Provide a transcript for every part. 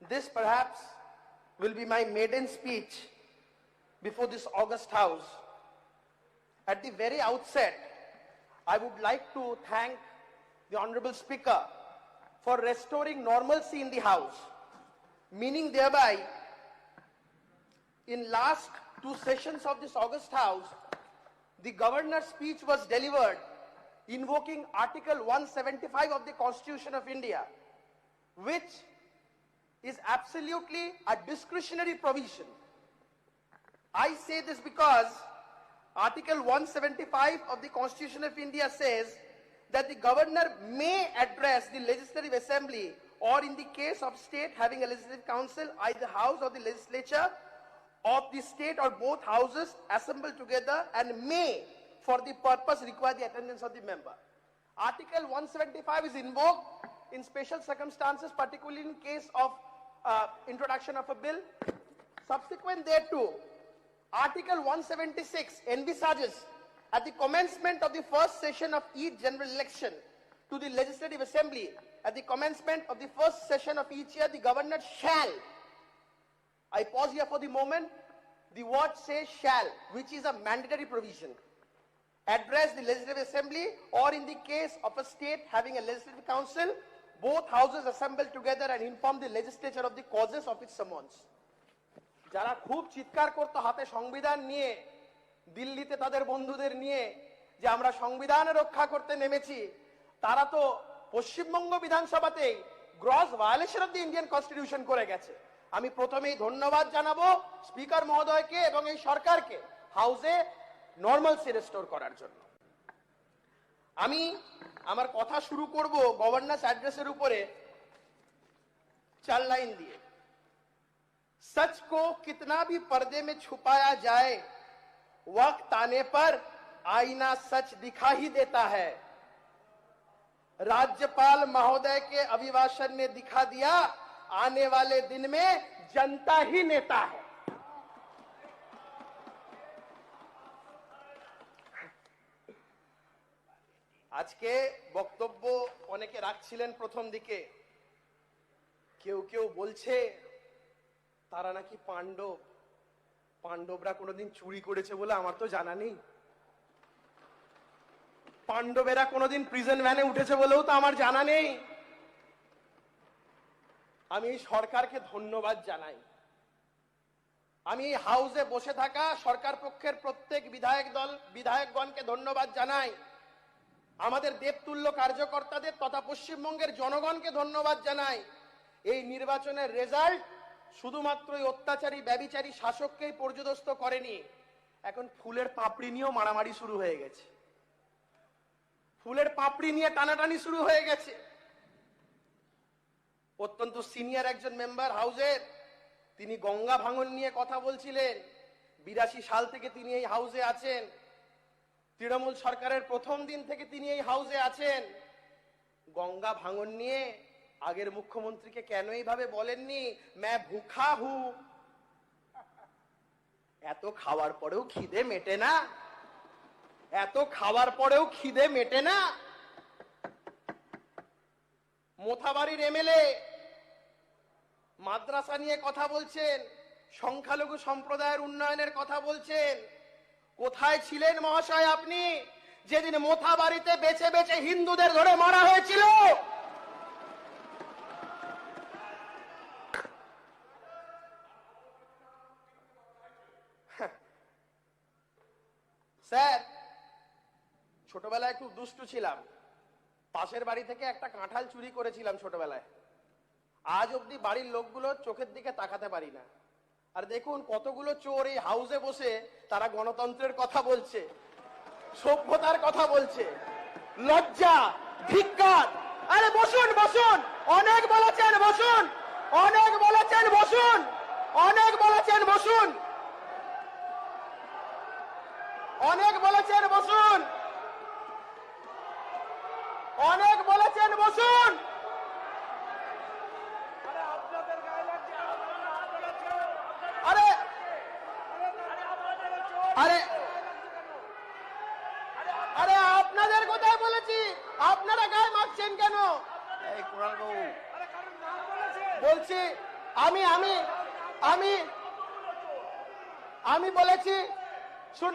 This perhaps will be my maiden speech before this august house. At the very outset, I would like to thank the Honorable Speaker for restoring normalcy in the House, meaning thereby, in last two sessions of this august house, the Governor's speech was delivered invoking Article 175 of the Constitution of India, which is absolutely a discretionary provision. I say this because Article 175 of the Constitution of India says that the Governor may address the Legislative Assembly, or in the case of state having a Legislative Council, either House or the Legislature of the state or both houses assembled together, and may for the purpose require the attendance of the member. Article 175 is invoked in special circumstances, particularly in case of introduction of a bill. Subsequent thereto, Article 176 envisages at the commencement of the first session of each general election to the Legislative Assembly, at the commencement of the first session of each year, the Governor shall, I pause here for the moment, the word says shall, which is a mandatory provision, address the Legislative Assembly, or in the case of a state having a Legislative Council, both houses assembled together and inform the legislature of the causes of its summons. যারা খুব চিৎকার করতে হাতে সংবিধান নিয়ে দিল্লিতে তাদের বন্ধুদের নিয়ে যে আমরা সংবিধান রক্ষা করতে নেমেছি, তারা তো পশ্চিমবঙ্গ বিধানসভাতেই gross violation of the Indian constitution করে গেছে। আমি প্রথমেই ধন্যবাদ জানাবো স্পিকার মহোদয়কে এবং এই সরকারকে হাউসে নরমালসি রেস্টোর করার জন্য। আমি আমার কথা শুরু করব গভর্নরস অ্যাড্রেসের উপরে 4 লাইন দিয়ে। सच को कितना भी पर्दे में छुपाया जाए, वक्त आने पर आईना सच दिखा ही देता है। राज्यपाल महोदय के अभिभाषण ने दिखा दिया, आने वाले दिन में जनता ही नेता है। আজকে বক্তব্য অনেকে রাখছিলেন প্রথম দিকে, কেউ কেউ বলছে তারা নাকি পাণ্ডবরা কোনোদিন চুরি করেছে বলে আমার তো জানা নেই, পাণ্ডবেরা কোনোদিন প্রিজন ভ্যানে উঠেছে বলেও তো আমার জানা নেই। আমি সরকারকে ধন্যবাদ জানাই, আমি হাউসে বসে থাকা সরকার পক্ষের প্রত্যেক বিধায়কগণকে ধন্যবাদ জানাই, আমাদের দেবতুল্য কার্যকর্তাদের তথা পশ্চিমবঙ্গের জনগণকে ধন্যবাদ জানাই। এই নির্বাচনের রেজাল্ট শুধুমাত্র অত্যাচারী ব্যভিচারী শাসককেই পর্যদস্ত করেনি, এখন ফুলের পাপড়ি নিয়েও মারামারি শুরু হয়ে গেছে, ফুলের পাপড়ি নিয়ে টানাটানি শুরু হয়ে গেছে। অত্যন্ত সিনিয়র একজন মেম্বার হাউসের, তিনি গঙ্গা ভাঙন নিয়ে কথা বলছিলেন। 82 সাল থেকে তিনি এই হাউসে আছেন, তৃণমূল সরকারের প্রথম দিন থেকে তিনি এই হাউসে আছেন। গঙ্গা ভাঙন নিয়ে আগের মুখ্যমন্ত্রীকে কেন এইভাবে বলেননি, मैं भूखा हूं। এত খাওয়ার পরেও খিদে মেটে না, এত খাওয়ার পরেও খিদে মেটে না। মোথাবাড়ির এমএলএ মাদ্রাসা নিয়ে কথা বলছেন, সংখ্যালঘু সম্প্রদায়ের উন্নয়নের কথা বলছেন। কোথায় ছিলেন মহাশয় আপনি যেদিন মোথাবাড়িতে বেছে বেছে হিন্দুদের ধরে মারা হয়েছিল? স্যার, ছোটবেলায় খুব দুষ্টু ছিলাম, পাশের বাড়ি থেকে একটা কাঁঠাল চুরি করেছিলাম ছোটবেলায়। আজ অব্দি বাড়ির লোকগুলো চোখের দিকে তাকাতে পারি না। আর দেখুন কতগুলো চোর এই হাউসে বসে তারা গণতন্ত্রের কথা বলছে, সভ্যতার কথা বলছে। লজ্জা, ধিক্কার। আরে বসুন বসুন, অনেক বলেছেন বসুন, অনেক বলেছেন বসুন, অনেক বলেছেন বসুন, অনেক বলেছেন বসুন, অনেক বলেছেন বসুন। আরে আরে আরে আপনাদের কোথায় বলেছি? আপনারা গায়ে মারছেন কেন? বলছি আমি আমি আমি আমি বলেছি শুন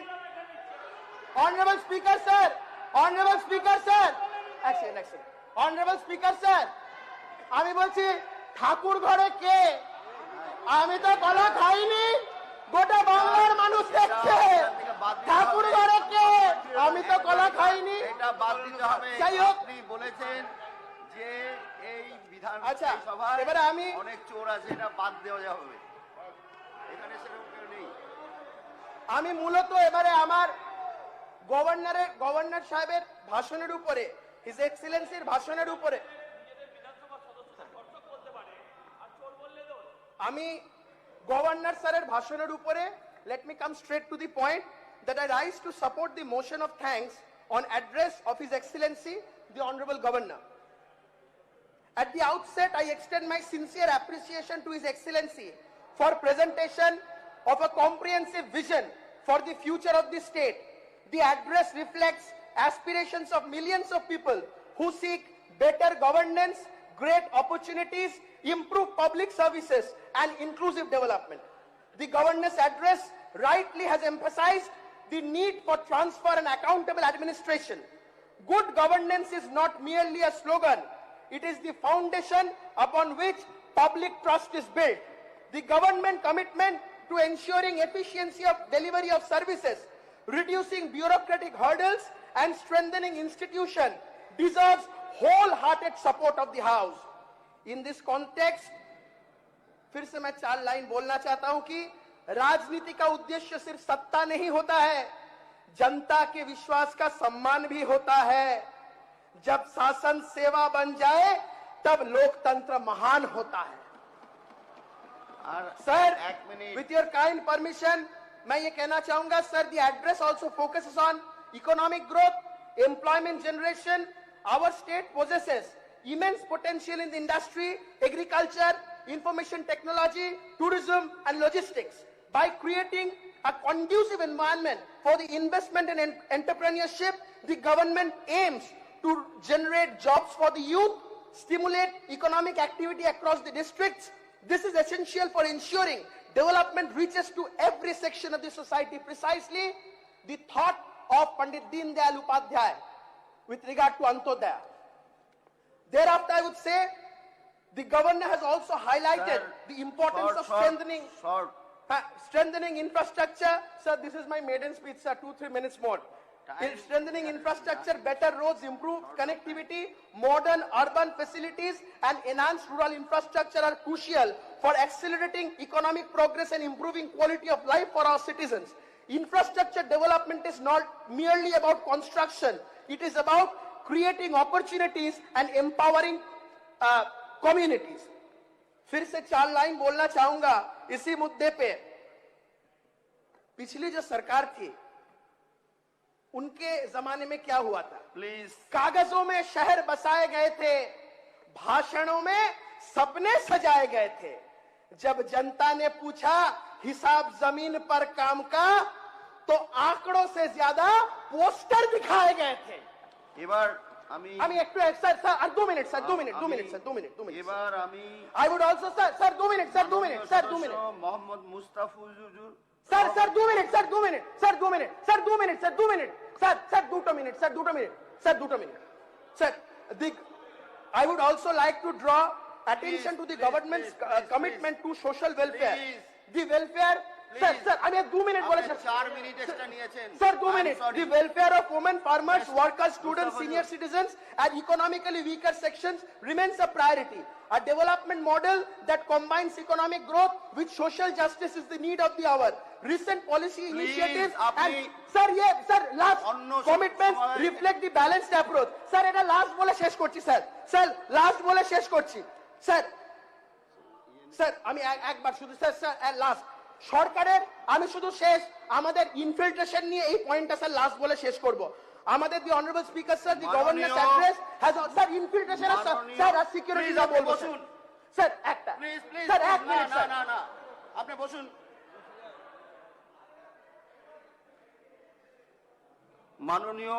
honourable speaker sir honourable speaker sir আমি বলছি ঠাকুর ঘরে কে? আমি তো কলা খাইনি, গোটা বাংলার মানুষ দেখছে ঠাকুর ঘরে কে। আমি তো কলা খাইনি, এটা বাদ দিতে হবে। যাই হোক, আপনি বলেছেন যে এই বিধান আচ্ছা, সভায় এবারে আমি অনেক চোর আছে, এটা বাদ দেওয়া যাবে। এখানে সেরকম কেউ নেই। আমি মূলত এবারে আমার গভর্নর সাহেবের ভাষণের উপরে, হিজ এক্সেলেন্সির ভাষণের উপরে আমি গভর্নর স্যারের ভাষণের উপরে let me come straight to the point that I rise to support the motion of thanks on address of His Excellency the Honorable Governor. At the outset, I extend my sincere appreciation to His Excellency for presentation of a comprehensive vision for the future of the state. The address reflects aspirations of millions of people who seek better governance, great opportunities, improved public services, and inclusive development. The governor's address rightly has emphasized the need for transfer and accountable administration. Good governance is not merely a slogan. It is the foundation upon which public trust is built. The government commitment to ensuring efficiency of delivery of services, reducing bureaucratic hurdles, and strengthening institutions deserves wholehearted support of the House. In this context, फिर से मैं 4 line बोलना चाहता हूं कि राजनीति का उद्देश्य सिर्फ सत्ता नहीं होता है, जनता के विश्वास का सम्मान भी होता है। जब शासन सेवा बन जाए तब लोकतंत्र महान होता है। Sir, with your kind permission मैं ये कहना चाहूंगा sir, the address also focuses on economic growth, employment generation. Our state possesses immense potential in the industry, agriculture, information technology, tourism, and logistics. By creating a conducive environment for the investment and entrepreneurship, the government aims to generate jobs for the youth, stimulate economic activity across the districts. This is essential for ensuring development reaches to every section of the society. Precisely the thought of Pandit Deen Dayal Upadhyay with regard to Antodaya. Thereafter, I would say the governor has also highlighted the importance of strengthening infrastructure. Sir, this is my maiden speech, sir. 2-3 minutes more. In strengthening infrastructure, better roads, improved connectivity, modern urban facilities, and enhanced rural infrastructure are crucial for accelerating economic progress and improving quality of life for our citizens. Infrastructure development is not merely about construction. It is about creating opportunities and empowering communities. फिर से 4 line बोलना चाहूंगा इसी मुद्दे पे। पिछली जो सरकार थी उनके जमाने में क्या हुआ था? प्लीज, कागजों में शहर बसाए गए थे, भाषणों में सपने सजाए गए थे। जब जनता ने पूछा हिसाब जमीन पर काम का, तो आंकड़ों से ज्यादा पोस्टर दिखाए गए थे। এবার আমি একটু স্যার আর 2 মিনিট স্যার 2 মিনিট এবার আমি I would also sir 2 minute Mohammad Mustafizur sir 2 minute sir 2 minute sir 2 minute sir 2 minute sir 2 minute sir 2 minute sir 2 minute sir 2 minute sir I would also like to draw attention to the government's commitment to social welfare. The welfare, sir, আমি 2 minute বলেছি। 4 minute extra নিয়েছেন Sir, 2 minutes. The welfare of women, farmers, workers, students, senior citizens, and economically weaker sections remains a priority. A development model that combines economic growth with social justice is the need of the hour. Recent policy initiatives and last commitments reflect the balanced approach. Sir, এটা last বলে শেষ করছি sir. Sir, last বলে শেষ করছি। Sir, আমি একবার শুধু স্যার লাস্ট সরকারের আমি শুধু শেষ আমাদের ইনফিল্ট্রেশন নিয়ে এই পয়েন্টটা স্যার লাস্ট বলে শেষ করব। আমাদের the honourable speaker sir the governor's address has sir infiltration sir আর সিকিউরিটি যা বলবো স্যার একটা প্লিজ স্যার 1 মিনিট না আপনি বসুন। মাননীয়